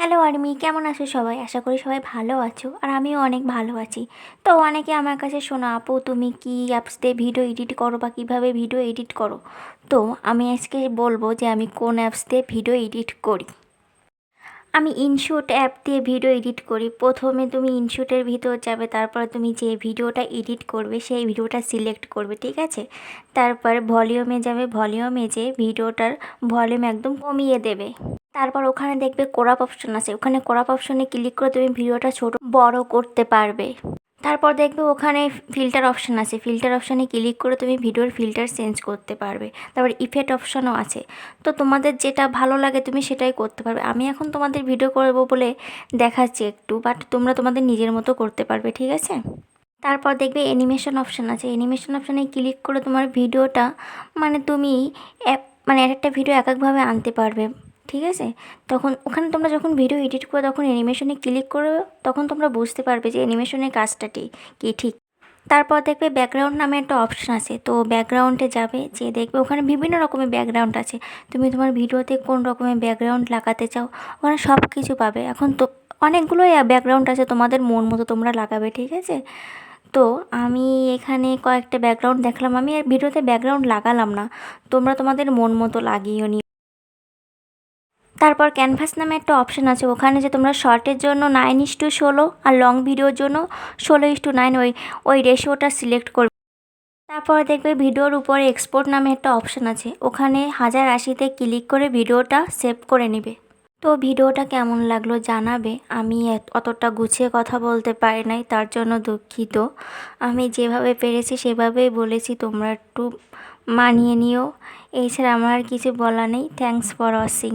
Hello army, কেমন আছো সবাই? আশা করি সবাই ভালো আছো আর আমিও অনেক ভালো আছি। তো অনেকে আমার কাছে শোনো, আপু তুমি কি অ্যাপস দিয়ে ভিডিও এডিট করো বা কীভাবে ভিডিও এডিট করো? তো আমি আজকে বলবো যে আমি কোন অ্যাপস দিয়ে ভিডিও এডিট করি। আমি ইনশুট অ্যাপ দিয়ে ভিডিও এডিট করি। প্রথমে তুমি ইনশুটের ভিতর যাবে, তারপরে তুমি যে ভিডিওটা এডিট করবে সেই ভিডিওটা সিলেক্ট করবে, ঠিক আছে? তারপর ভলিউমে যাবে, ভলিউমে যে ভিডিওটার ভলিউম একদম কমিয়ে দেবে। তারপর ওখানে দেখবে ক্রপ অপশন আছে, ওখানে ক্রপ অপশনে ক্লিক করে তুমি ভিডিওটা ছোট বড় করতে পারবে। তারপর দেখবে ওখানে ফিল্টার অপশান আছে, ফিল্টার অপশানে ক্লিক করে তুমি ভিডিওর ফিল্টার চেঞ্জ করতে পারবে। তারপর ইফেক্ট অপশানও আছে। তো তোমাদের যেটা ভালো লাগে তুমি সেটাই করতে পারবে। আমি এখন তোমাদের ভিডিও করবো বলে দেখাচ্ছি একটু, বাট তোমরা তোমাদের নিজের মতো করতে পারবে, ঠিক আছে? তারপর দেখবে অ্যানিমেশন অপশান আছে, অ্যানিমেশন অপশানে ক্লিক করে তোমার ভিডিওটা তুমি এক একটা ভিডিও এক একভাবে আনতে পারবে, ঠিক আছে? তখন ওখানে তোমরা যখন ভিডিও এডিট করো তখন অ্যানিমেশনে ক্লিক করো, তখন তোমরা বুঝতে পারবে যে অ্যানিমেশনের কাজটা কি ঠিক। তারপর দেখবে ব্যাকগ্রাউন্ড নামে একটা অপশান আছে, তো ব্যাকগ্রাউন্ডে যাবে, যে দেখবে ওখানে বিভিন্ন রকমের ব্যাকগ্রাউন্ড আছে। তুমি তোমার ভিডিওতে কোন রকমের ব্যাকগ্রাউন্ড লাগাতে চাও ওখানে সব কিছু পাবে। এখন তো অনেকগুলোই ব্যাকগ্রাউন্ড আছে, তোমাদের মন মতো তোমরা লাগাবে, ঠিক আছে? তো আমি এখানে কয়েকটা ব্যাকগ্রাউন্ড দেখলাম, আমি আর ভিডিওতে ব্যাকগ্রাউন্ড লাগালাম না, তোমরা তোমাদের মন মতো লাগিও নি। তারপর ক্যানভাস নামে একটা অপশান আছে, ওখানে যে তোমরা শর্টের জন্য 9:16 আর লং ভিডিওর জন্য 16:9 ওই রেশিওটা সিলেক্ট করবে। তারপর দেখবে ভিডিওর উপরে এক্সপোর্ট নামে একটা অপশান আছে, ওখানে 1080-তে ক্লিক করে ভিডিওটা সেভ করে নেবে। তো ভিডিওটা কেমন লাগলো জানাবে। আমি অতটা গুছিয়ে কথা বলতে পারি নাই, তার জন্য দুঃখিত। আমি যেভাবে পেরেছি সেভাবেই বলেছি, তোমরা একটু মানিয়ে নিও। এছাড়া আমার আর কিছু বলা নেই। Thanks for watching.